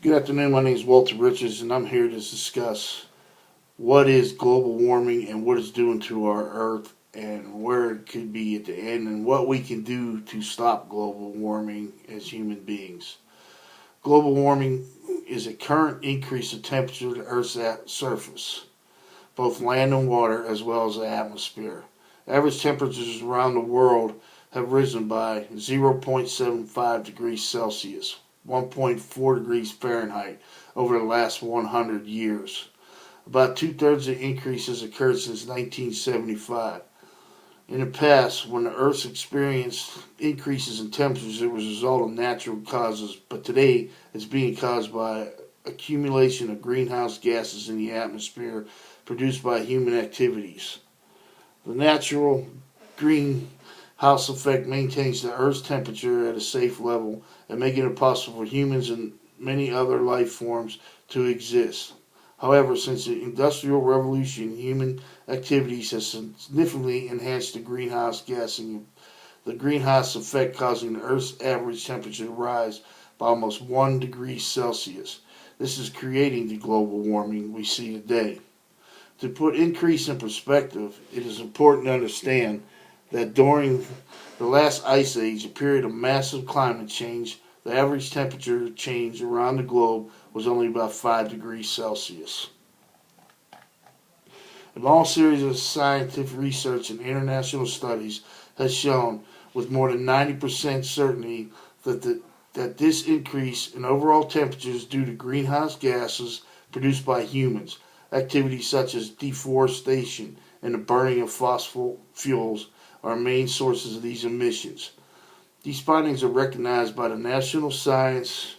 Good afternoon. My name is Walter Richards, and I'm here to discuss what is global warming and what it's doing to our Earth and where it could be at the end and what we can do to stop global warming as human beings. Global warming is a current increase of temperature of the Earth's surface, both land and water, as well as the atmosphere. Average temperatures around the world have risen by 0.75 degrees Celsius, 1.4 degrees Fahrenheit, over the last 100 years. About two-thirds of the increase has occurred since 1975. In the past, when the Earth's experienced increases in temperatures, it was a result of natural causes, but today it's being caused by accumulation of greenhouse gases in the atmosphere produced by human activities. The natural greenhouse effect maintains the Earth's temperature at a safe level and making it possible for humans and many other life forms to exist. However, since the Industrial Revolution, human activities have significantly enhanced the greenhouse effect, causing the Earth's average temperature to rise by almost 1 degree Celsius. This is creating the global warming we see today. To put increase in perspective, it is important to understand that during the last ice age, a period of massive climate change, the average temperature change around the globe was only about 5 degrees Celsius. A long series of scientific research and international studies has shown with more than 90% certainty that this increase in overall temperature is due to greenhouse gases produced by humans. Activities such as deforestation and the burning of fossil fuels are main sources of these emissions. These findings are recognized by the national science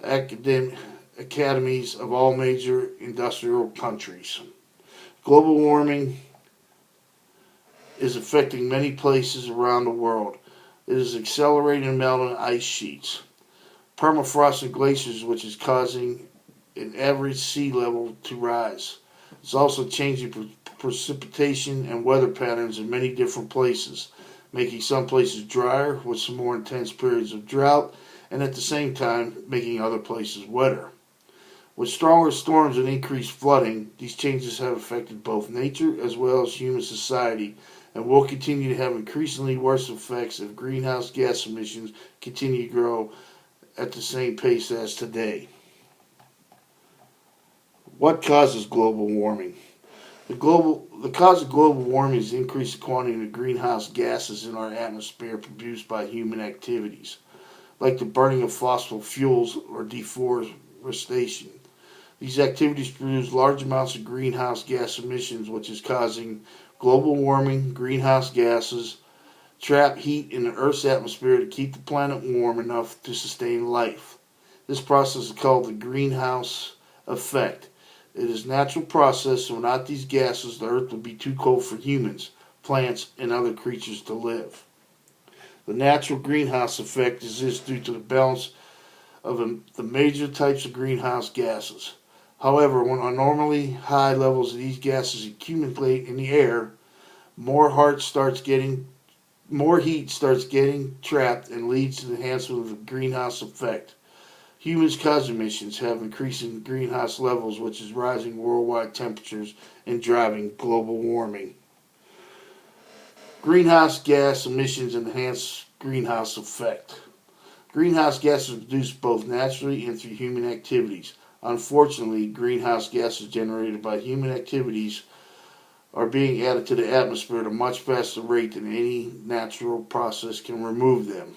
academies of all major industrial countries. Global warming is affecting many places around the world. It is accelerating melting ice sheets, permafrost and glaciers, which is causing an average sea level to rise. It's also changing precipitation and weather patterns in many different places, making some places drier with some more intense periods of drought, and at the same time making other places wetter. With stronger storms and increased flooding, these changes have affected both nature as well as human society and will continue to have increasingly worse effects if greenhouse gas emissions continue to grow at the same pace as today. What causes global warming? The cause of global warming is the increased quantity of greenhouse gases in our atmosphere produced by human activities, like the burning of fossil fuels or deforestation. These activities produce large amounts of greenhouse gas emissions, which is causing global warming. Greenhouse gases trap heat in the Earth's atmosphere to keep the planet warm enough to sustain life. This process is called the greenhouse effect. It is a natural process, so without these gases, the Earth would be too cold for humans, plants, and other creatures to live. The natural greenhouse effect exists due to the balance of the major types of greenhouse gases. However, when abnormally high levels of these gases accumulate in the air, more heat starts getting trapped and leads to the enhancement of the greenhouse effect. Humans cause emissions have increasing greenhouse levels, which is rising worldwide temperatures and driving global warming. Greenhouse gas emissions enhance greenhouse effect. Greenhouse gases are produced both naturally and through human activities. Unfortunately, greenhouse gases generated by human activities are being added to the atmosphere at a much faster rate than any natural process can remove them.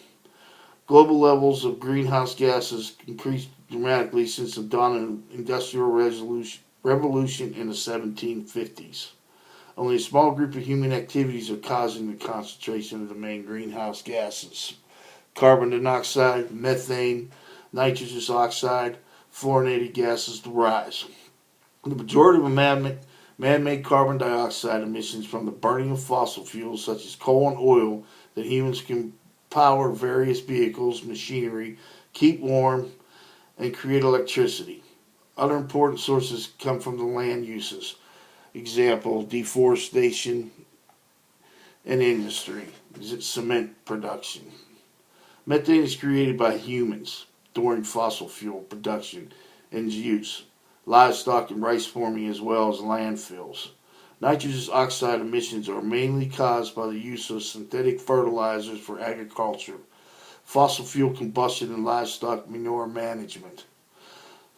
Global levels of greenhouse gases increased dramatically since the dawn of the Industrial Revolution in the 1750s. Only a small group of human activities are causing the concentration of the main greenhouse gases: carbon dioxide, methane, nitrous oxide, fluorinated gases to rise. The majority of man-made carbon dioxide emissions from the burning of fossil fuels such as coal and oil that humans can power various vehicles, machinery, keep warm, and create electricity. Other important sources come from the land uses. Example, deforestation and industry. Cement production. Methane is created by humans. during fossil fuel production and use, livestock and rice farming, as well as landfills. Nitrogen oxide emissions are mainly caused by the use of synthetic fertilizers for agriculture, fossil fuel combustion, and livestock manure management.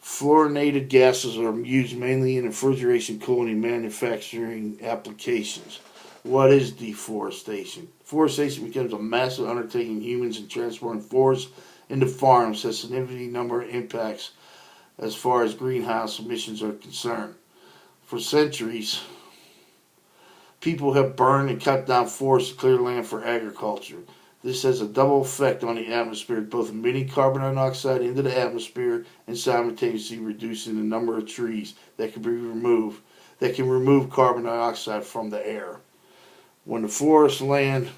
Fluorinated gases are used mainly in refrigeration, cooling, and manufacturing applications. What is deforestation? Deforestation becomes a massive undertaking. Humans in transporting forests into farms has a significant number of impacts as far as greenhouse emissions are concerned. For centuries, people have burned and cut down forests to clear land for agriculture. This has a double effect on the atmosphere, both emitting carbon dioxide into the atmosphere and simultaneously reducing the number of trees that can remove carbon dioxide from the air. When the forest land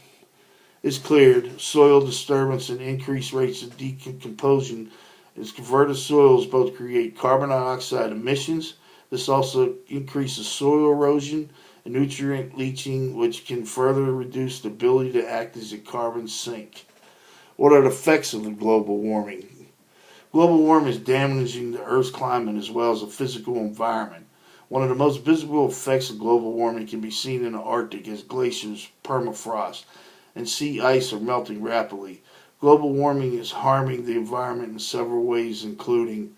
is cleared, soil disturbance and increased rates of decomposition is converted soils both create carbon dioxide emissions. This also increases soil erosion and nutrient leaching, which can further reduce the ability to act as a carbon sink. What are the effects of the global warming? Global warming is damaging the Earth's climate as well as the physical environment. One of the most visible effects of global warming can be seen in the Arctic as glaciers, permafrost, and sea ice are melting rapidly. Global warming is harming the environment in several ways, including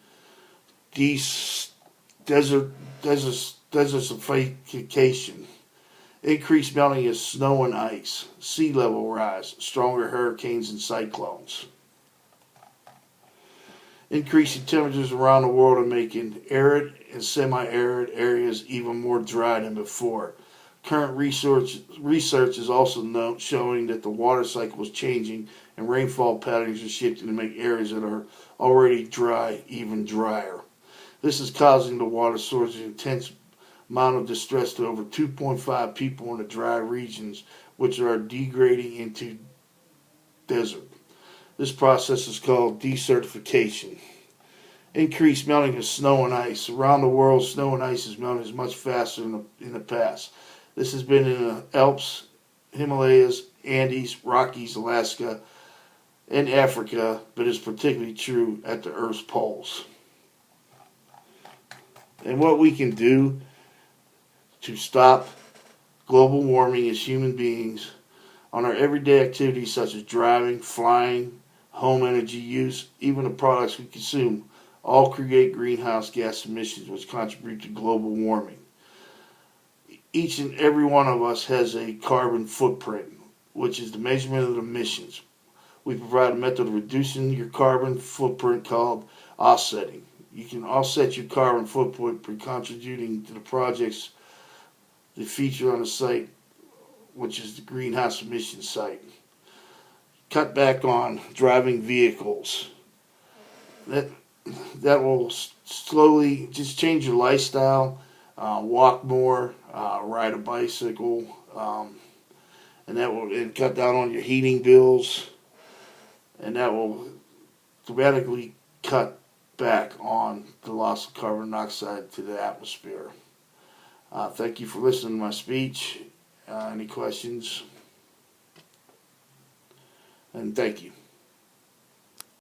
desertification, increased melting of snow and ice, sea level rise, stronger hurricanes and cyclones. Increasing temperatures around the world are making arid and semi-arid areas even more dry than before. Current research is also showing that the water cycle is changing and rainfall patterns are shifting to make areas that are already dry even drier. This is causing the water sources intense amount of distress to over 2.5 people in the dry regions, which are degrading into desert. This process is called desertification. Increased melting of snow and ice. Around the world, snow and ice is melting much faster than in the past. This has been in the Alps, Himalayas, Andes, Rockies, Alaska, and Africa, but is particularly true at the Earth's poles. And what we can do to stop global warming as human beings on our everyday activities such as driving, flying, home energy use, even the products we consume, all create greenhouse gas emissions which contribute to global warming. Each and every one of us has a carbon footprint, which is the measurement of emissions. We provide a method of reducing your carbon footprint called offsetting. You can offset your carbon footprint by contributing to the projects that feature on the site, which is the greenhouse emission site. Cut back on driving vehicles. That will slowly just change your lifestyle. Walk more, ride a bicycle, and that will cut down on your heating bills, and that will dramatically cut back on the loss of carbon dioxide to the atmosphere. Thank you for listening to my speech. Any questions? And thank you.